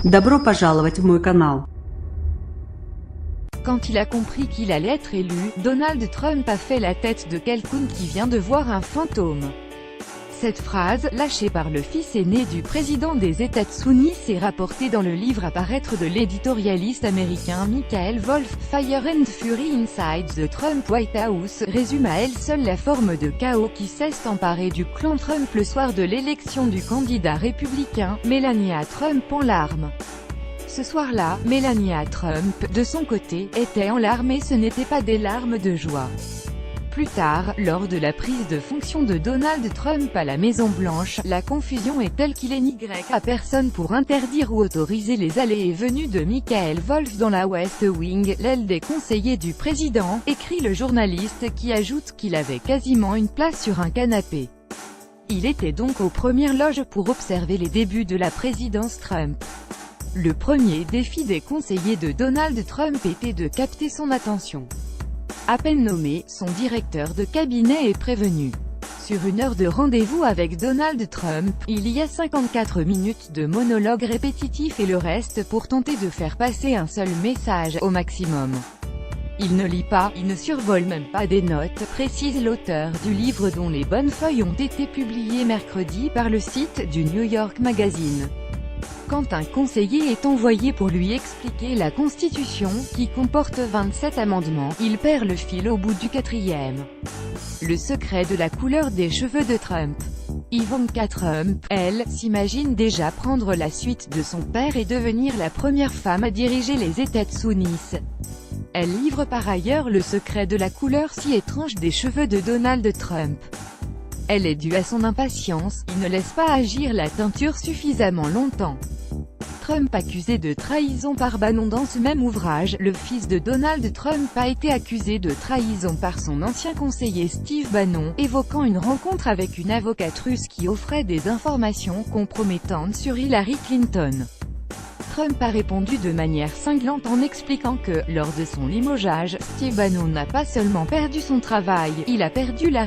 Добро пожаловать в мой канал. Quand il a compris qu'il allait être élu, Donald Trump a fait la tête de quelqu'un qui vient de voir un fantôme. Cette phrase, lâchée par le fils aîné du président des États-Unis, est rapportée dans le livre à paraître de l'éditorialiste américain Michael Wolff, Fire and Fury Inside the Trump White House, résume à elle seule la forme de chaos qui s'est emparée du clan Trump le soir de l'élection du candidat républicain, Melania Trump en larmes. Ce soir-là, Melania Trump, de son côté, était en larmes et ce n'étaient pas des larmes de joie. Plus tard, lors de la prise de fonction de Donald Trump à la Maison-Blanche, la confusion est telle qu'il n'y a personne pour interdire ou autoriser les allées et venues de Michael Wolff dans la West Wing, l'aile des conseillers du président, écrit le journaliste qui ajoute qu'il avait quasiment une place sur un canapé. Il était donc aux premières loges pour observer les débuts de la présidence Trump. Le premier défi des conseillers de Donald Trump était de capter son attention. À peine nommé, son directeur de cabinet est prévenu. Sur une heure de rendez-vous avec Donald Trump, il y a 54 minutes de monologue répétitif et le reste pour tenter de faire passer un seul message, au maximum. Il ne lit pas, il ne survole même pas des notes, précise l'auteur du livre dont les bonnes feuilles ont été publiées mercredi par le site du New York Magazine. Quand un conseiller est envoyé pour lui expliquer la Constitution, qui comporte 27 amendements, il perd le fil au bout du 4e. Le secret de la couleur des cheveux de Trump. Ivanka Trump, elle, s'imagine déjà prendre la suite de son père et devenir la première femme à diriger les États-Unis. Elle livre par ailleurs le secret de la couleur si étrange des cheveux de Donald Trump. Elle est due à son impatience, il ne laisse pas agir la teinture suffisamment longtemps. Trump accusé de trahison par Bannon. Dans ce même ouvrage, le fils de Donald Trump a été accusé de trahison par son ancien conseiller Steve Bannon, évoquant une rencontre avec une avocate russe qui offrait des informations compromettantes sur Hillary Clinton. Trump a répondu de manière cinglante en expliquant que, lors de son limogeage, Steve Bannon n'a pas seulement perdu son travail, il a perdu la